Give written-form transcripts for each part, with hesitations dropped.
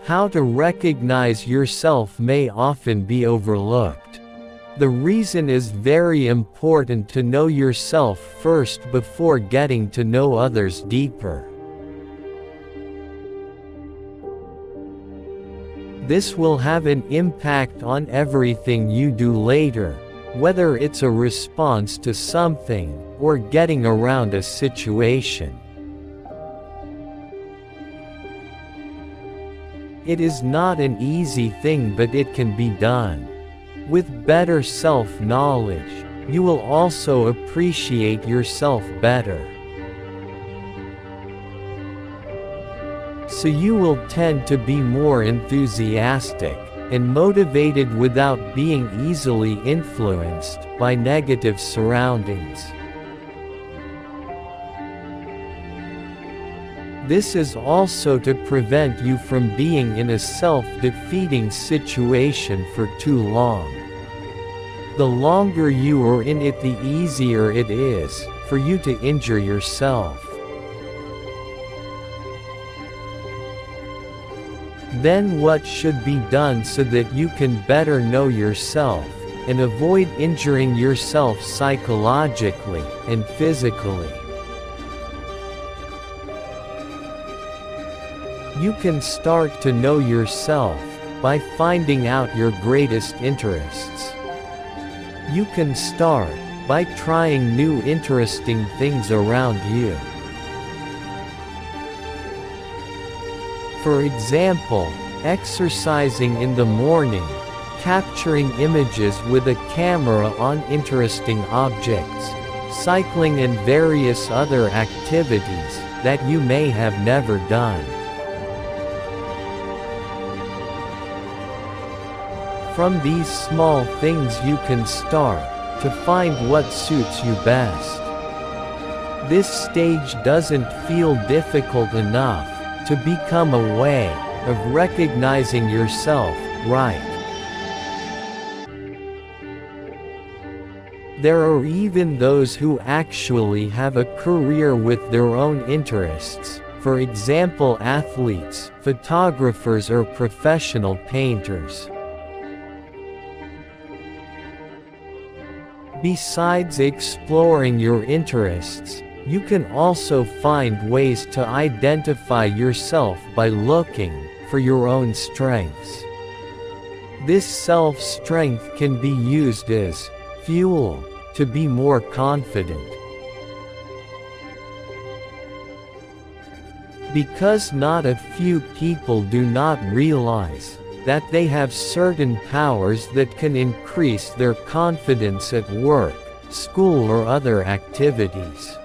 How to recognize yourself may often be overlooked. The reason is very important to know yourself first before getting to know others deeper. This will have an impact on everything you do later, whether it's a response to something, or getting around a situation. It is not an easy thing, but it can be done. With better self-knowledge, you will also appreciate yourself better. So you will tend to be more enthusiastic and motivated without being easily influenced by negative surroundings. This is also to prevent you from being in a self-defeating situation for too long. The longer you are in it, the easier it is for you to injure yourself. Then what should be done so that you can better know yourself and avoid injuring yourself psychologically and physically? You can start to know yourself by finding out your greatest interests. You can start by trying new interesting things around you. For example, exercising in the morning, capturing images with a camera on interesting objects, cycling and various other activities that you may have never done. From these small things you can start to find what suits you best. This stage doesn't feel difficult enough to become a way of recognizing yourself, right? There are even those who actually have a career with their own interests, for example athletes, photographers or professional painters. Besides exploring your interests, you can also find ways to identify yourself by looking for your own strengths. This self-strength can be used as fuel to be more confident. Because not a few people do not realize that they have certain powers that can increase their confidence at work, school or other activities.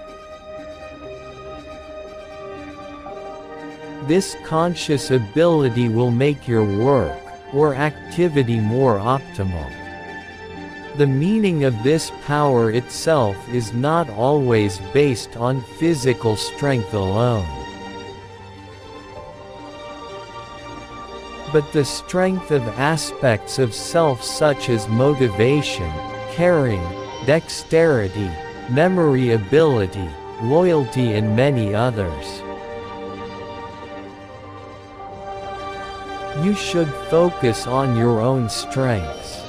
This conscious ability will make your work or activity more optimal. The meaning of this power itself is not always based on physical strength alone, but the strength of aspects of self such as motivation, caring, dexterity, memory ability, loyalty and many others. You should focus on your own strengths.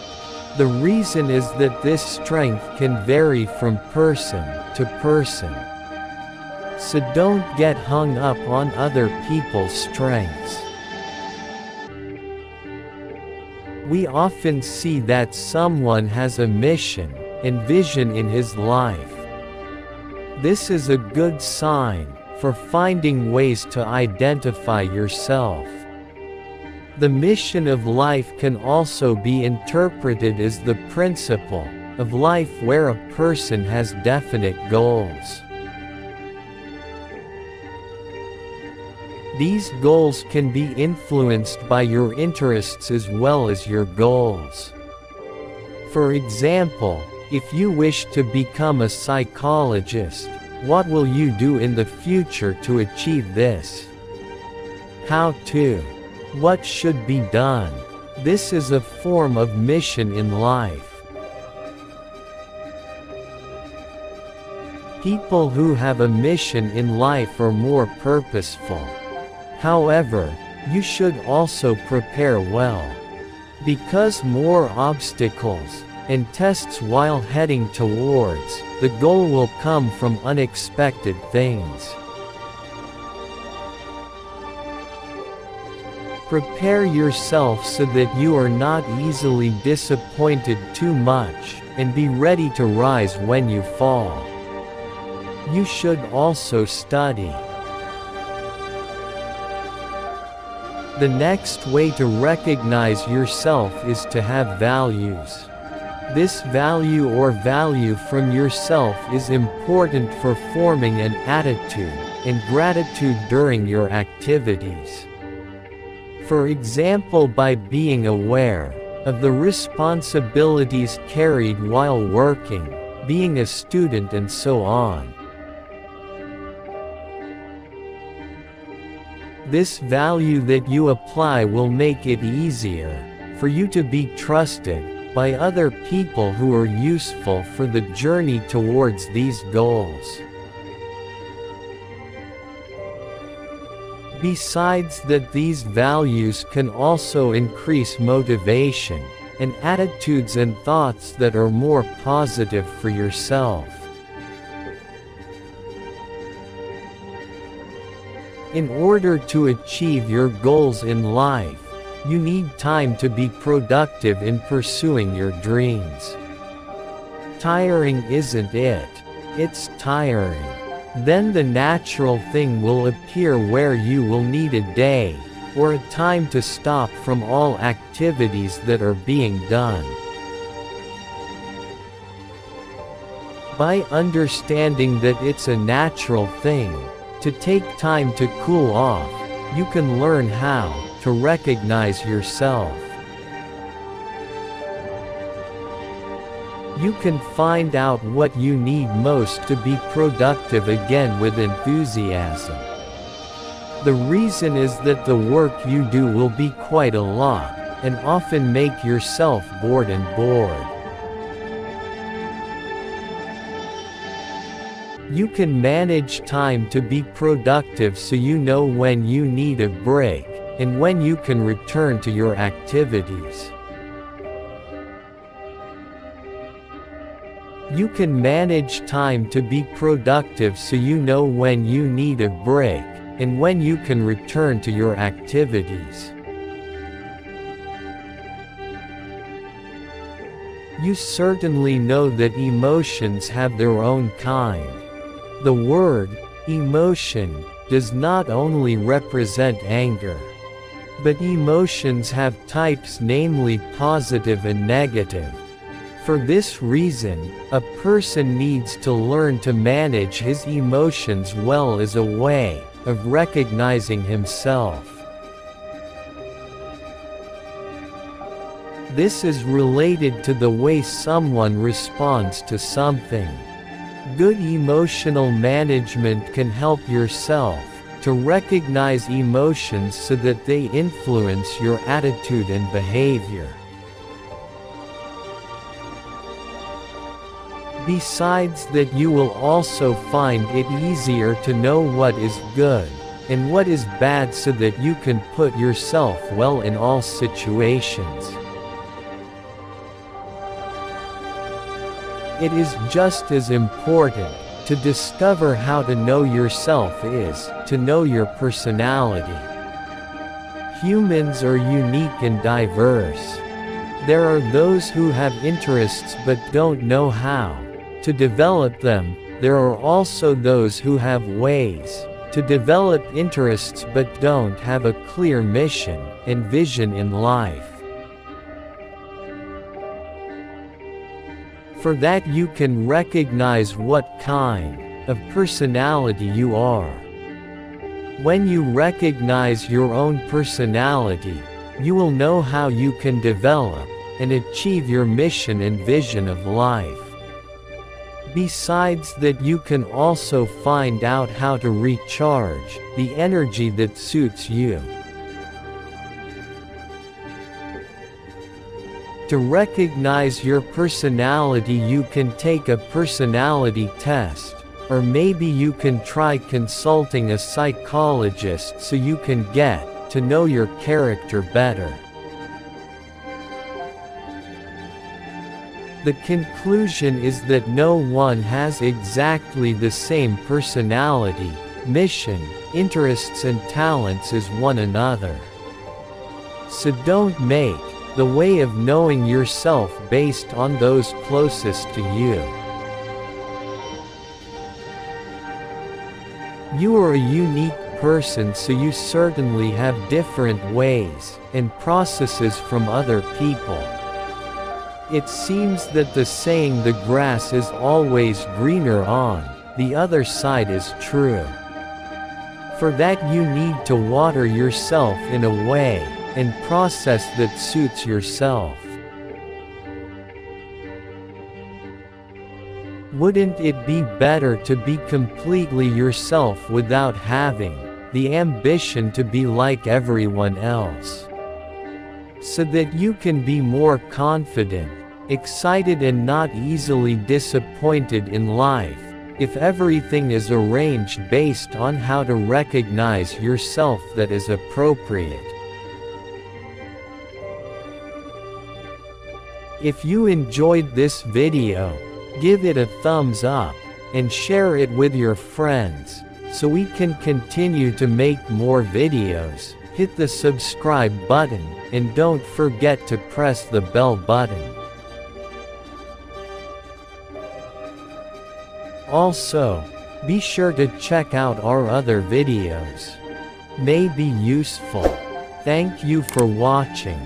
The reason is that this strength can vary from person to person. So don't get hung up on other people's strengths. We often see that someone has a mission and vision in his life. This is a good sign for finding ways to identify yourself. The mission of life can also be interpreted as the principle of life where a person has definite goals. These goals can be influenced by your interests as well as your goals. For example, if you wish to become a psychologist, what will you do in the future to achieve this? How to? What should be done? This is a form of mission in life. People who have a mission in life are more purposeful. However, you should also prepare well. Because more obstacles and tests while heading towards the goal will come from unexpected things. Prepare yourself so that you are not easily disappointed too much, and be ready to rise when you fall. You should also study. The next way to recognize yourself is to have values. This value or value from yourself is important for forming an attitude and gratitude during your activities. For example, by being aware of the responsibilities carried while working, being a student, and so on. This value that you apply will make it easier for you to be trusted by other people who are useful for the journey towards these goals. Besides that, these values can also increase motivation and attitudes and thoughts that are more positive for yourself. In order to achieve your goals in life, you need time to be productive in pursuing your dreams. Tiring isn't it? It's tiring. Then the natural thing will appear where you will need a day, or a time to stop from all activities that are being done. By understanding that it's a natural thing to take time to cool off, you can learn how to recognize yourself. You can find out what you need most to be productive again with enthusiasm. The reason is that the work you do will be quite a lot, and often make yourself bored. You can manage time to be productive so you know when you need a break, and when you can return to your activities. You can manage time to be productive so you know when you need a break, and when you can return to your activities. You certainly know that emotions have their own kind. The word emotion does not only represent anger, but emotions have types, namely positive and negative. For this reason, a person needs to learn to manage his emotions well as a way of recognizing himself. This is related to the way someone responds to something. Good emotional management can help yourself to recognize emotions so that they influence your attitude and behavior. Besides that, you will also find it easier to know what is good and what is bad so that you can put yourself well in all situations. It is just as important to discover how to know yourself is to know your personality. Humans are unique and diverse. There are those who have interests but don't know how to develop them. There are also those who have ways to develop interests but don't have a clear mission and vision in life. For that, you can recognize what kind of personality you are. When you recognize your own personality, you will know how you can develop and achieve your mission and vision of life. Besides that, you can also find out how to recharge the energy that suits you. To recognize your personality, you can take a personality test, or maybe you can try consulting a psychologist so you can get to know your character better. The conclusion is that no one has exactly the same personality, mission, interests and talents as one another. So don't make the way of knowing yourself based on those closest to you. You are a unique person, so you certainly have different ways and processes from other people. It seems that the saying "the grass is always greener on the other side" is true. For that you need to water yourself in a way and process that suits yourself. Wouldn't it be better to be completely yourself without having the ambition to be like everyone else? So that you can be more confident, excited and not easily disappointed in life, if everything is arranged based on how to recognize yourself that is appropriate. If you enjoyed this video, give it a thumbs up, and share it with your friends, so we can continue to make more videos. Hit the subscribe button, and don't forget to press the bell button. Also, be sure to check out our other videos. May be useful. Thank you for watching.